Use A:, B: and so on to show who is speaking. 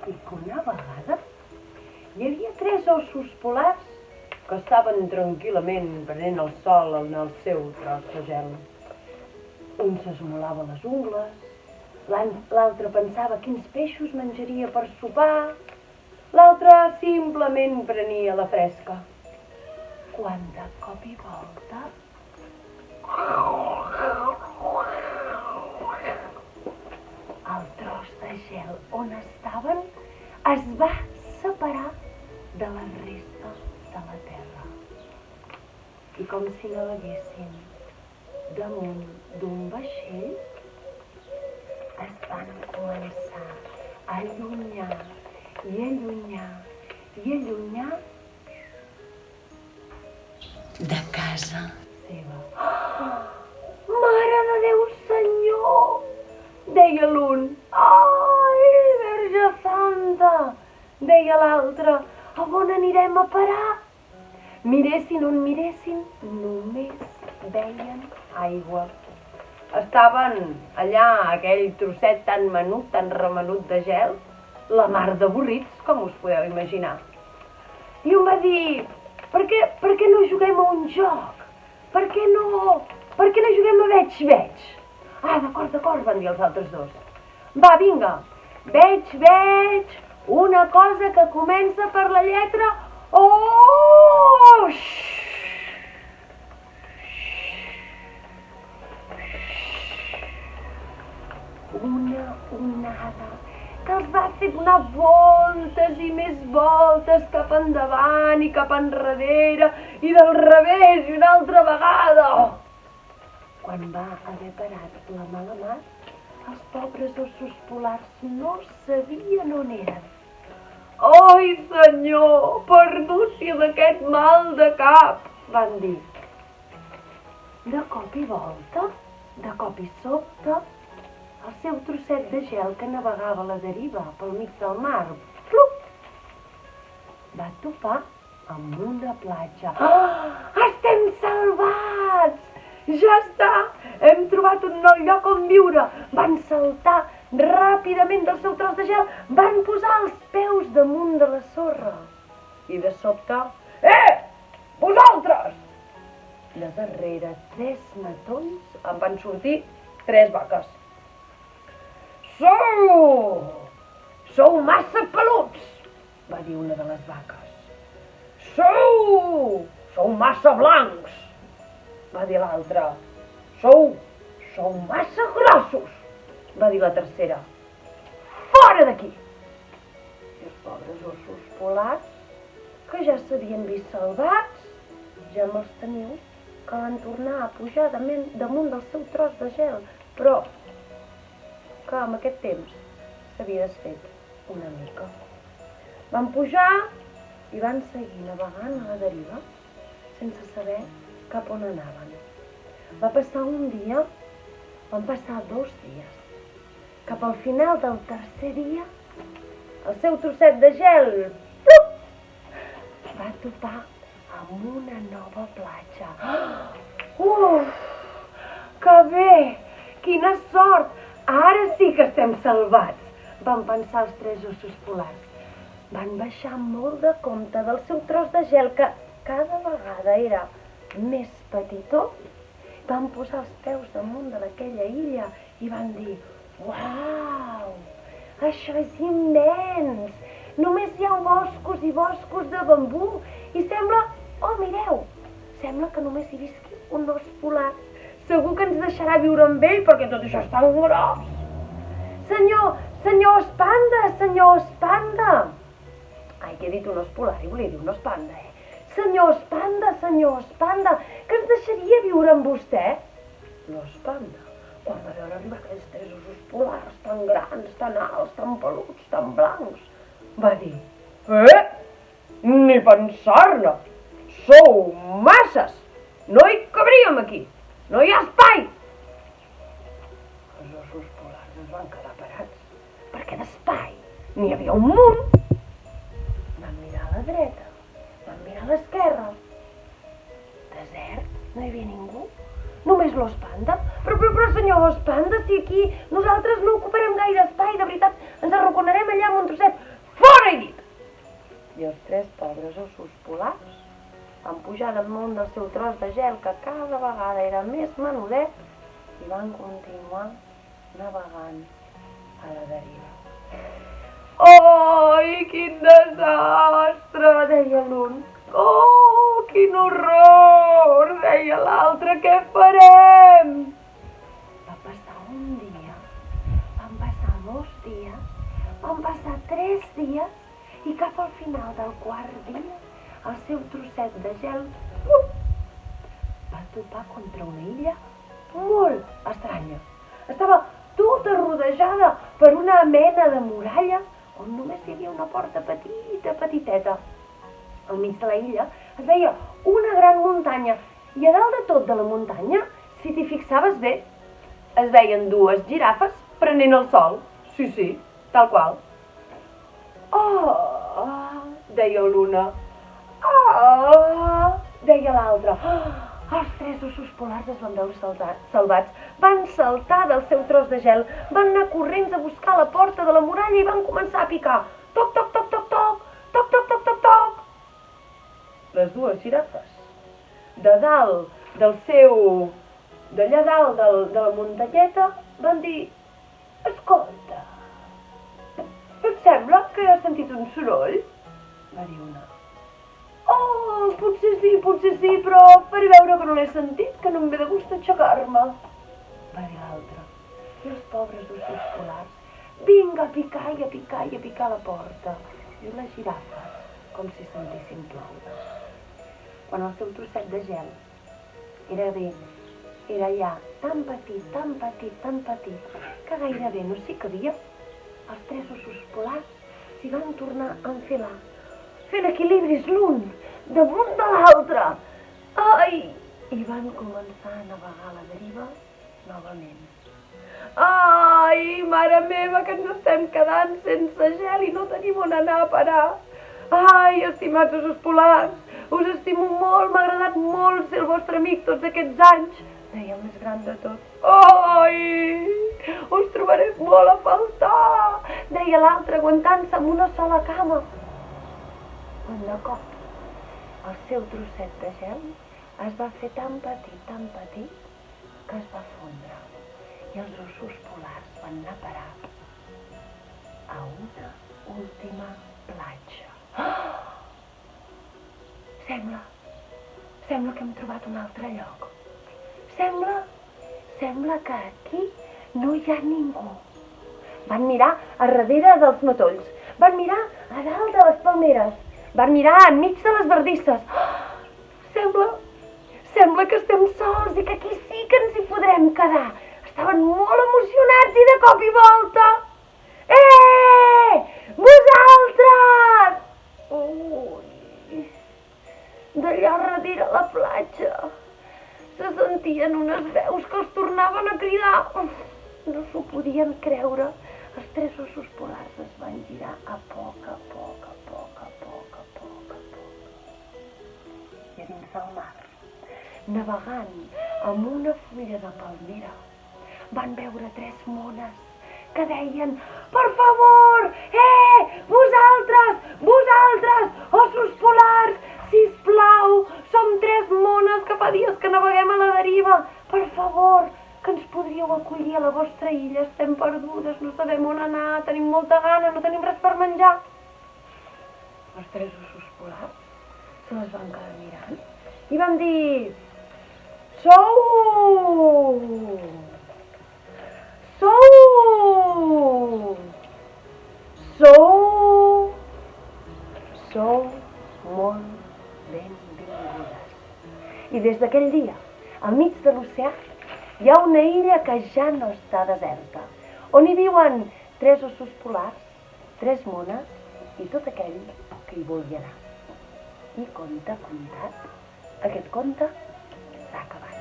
A: i que una vegada hi havia 3 ossos polars que estaven tranquil·lament prenent el sol en el seu tros de gel. Un s'esmolava les ungles, l'altre pensava quins peixos menjaria per sopar, l'altre simplement prenia la fresca. Quan de cop i volta el tros de gel on estaven es va separar de les restes de la terra. I com si no l'haguessin, damunt d'un vaixell es van començar a allunyar i allunyar i allunyar de casa seva. Mare de Déu, Senyor! Deia l'un. Ai, Verge Santa! Deia l'altre. A on anirem a parar? Miressin on miressin, només veien aigua. Estaven allà, aquell trosset tan menut, tan remenut de gel, la mar d'avorrits, com us podeu imaginar. I un va dir, per què no juguem a un joc? Per què no juguem a veig? Ah, d'acord, van dir els altres dos. Va, vinga, veig, una cosa que comença per la lletra O. Una onada que els va fer donar voltes i més voltes cap endavant i cap enrere i del revés i una altra vegada. Quan va haver parat la mala mar, els pobres ossos polars no sabien on eren. Ai, senyor, per núcia d'aquest mal de cap, van dir. De cop i volta, de cop i sobte, el seu trosset de gel que navegava a la deriva pel mig del mar, flup, va topar amb una platja. Ah! Estem salvats! Ja està! Hem trobat un nou lloc on viure! Van saltar ràpidament del seu tros de gel, van posar els peus damunt de la sorra. I de sobte... Vosaltres! De darrere 3 matolls en van sortir 3 vaques. Sou massa peluts, va dir una de les vaques. Sou massa blancs, va dir l'altra. Sou massa grossos, va dir la tercera. Fora d'aquí! I els pobres ossos polars, que ja s'havien vist salvats, ja me'ls teniu, que van tornar a pujar damunt del seu tros de gel, però que amb aquest temps s'havia desfet una mica. Van pujar i van seguir navegant a la deriva sense saber cap on anaven. Va passar un dia, van passar 2 dies. Cap al final del tercer dia, el seu trosset de gel va topar amb una nova platja. Que bé! Quina sort! Ara sí que estem salvats, van pensar els 3 ossos polars. Van baixar molt de compte del seu tros de gel, que cada vegada era més petitó. Van posar els peus damunt de aquella illa i van dir: uau, això és immens! Només hi ha boscos i boscos de bambú i sembla, oh mireu, sembla que només hi visqui un os polar. Segur que ens deixarà viure amb ell perquè tot això és tan gros. Senyor espanda! Ai, que he dit un os polar i volia dir un os panda, Senyor espanda, que ens deixaria viure amb vostè? L'os panda, quan va veure arribar aquells 3 ossos polars tan grans, tan alts, tan peluts, tan blancs, va dir: ni pensar-ne! Sou masses! No hi cabríem aquí! No hi ha espai! Els ossos polars es van quedar parats, perquè d'espai n'hi havia un munt. Van mirar a la dreta, van mirar a l'esquerra. Desert, no hi havia ningú. Només l'os panda. Però senyor os panda, si aquí nosaltres no ocuparem gaire espai, de veritat, ens arraconarem allà amb un trosset. I els 3 pobres ossos polars van pujar damunt del seu tros de gel, que cada vegada era més menudet, i van continuar navegant a la deriva. «Ai, quin desastre!» deia l'un. «Oh, quin horror!» deia l'altre. «Què farem?» Va passar un dia, van passar 2 dies, van passar 3 dies, i cap al final del 4è dia, el seu trosset de gel va topar contra una illa molt estranya. Estava tota rodejada per una mena de muralla on només hi havia una porta petita, petiteta. Al mig de la illa es veia una gran muntanya, i a dalt de tot de la muntanya, si t'hi fixaves bé, es veien 2 girafes prenent el sol. Sí, tal qual. «Oh!» deia l'una. «Oh!» deia l'altra. Els 3 ossos polars es van veure salvats. Van saltar del seu tros de gel, van anar corrents a buscar la porta de la muralla i van començar a picar. Toc, toc, toc, toc, toc, toc, toc, toc, toc, toc. Les 2 girafes, d'allà dalt de la muntanyeta, van dir: «Escolta, et sembla que has sentit un soroll?» va dir una. «Oh, potser sí, però faré veure que no l'he sentit, que no em ve de gust aixecar-me», va dir l'altra. I els pobres ossos polars, vinga a picar i a picar i a picar a la porta. I les girafes, com si sentissin ploure. Quan el seu trosset de gel era ja tan petit, tan petit, tan petit, que gairebé no s'hi cabia, els 3 ossos polars s'hi van tornar a enfilar, fent equilibris l'un damunt de l'altre. Ai! I van començar a navegar a la deriva novament. Ai, mare meva, que ens estem quedant sense gel i no tenim on anar a parar. Ai, estimats ossos polars, us estimo molt, m'ha agradat molt ser el vostre amic tots aquests anys, deia el més gran de tots. Ai, us trobaré molt a faltar, deia l'altre, aguantant-se amb una sola cama. Quan de cop el seu trosset de gel es va fer tan petit, que es va fondre, i els ossos polars van anar a parar a una última platja. Sembla que hem trobat un altre lloc. Sembla que aquí no hi ha ningú. Van mirar a darrere dels matolls, van mirar a dalt de les palmeres, van mirar enmig de les bardisses. Sembla que estem sols i que aquí sí que ens hi podrem quedar. Estaven molt emocionats i de cop i volta... Vosaltres! Ui! D'allà darrere la platja se sentien unes veus que els tornaven a cridar. No s'ho podien creure. Els 3 ossos polars es van girar a poc. I a dins del mar, navegant amb una fulla de palmera, van veure 3 mones que deien: «Per favor! Vosaltres, ossos polars, sisplau, som 3 mones que fa dies que naveguem a la deriva. Per favor, que ens podríeu acollir a la vostra illa, estem perdudes, no sabem on anar, tenim molta gana, no tenim res per menjar». Els 3 ossos polars se les van quedar mirant i van dir: Sou molt benvingudes. I des d'aquell dia, al mig de l'oceà, hi ha una illa que ja no està deserta, on hi viuen 3 ossos polars, 3 mones i tot aquell que hi vulgui anar. I conte contat, aquest conte s'ha acabat.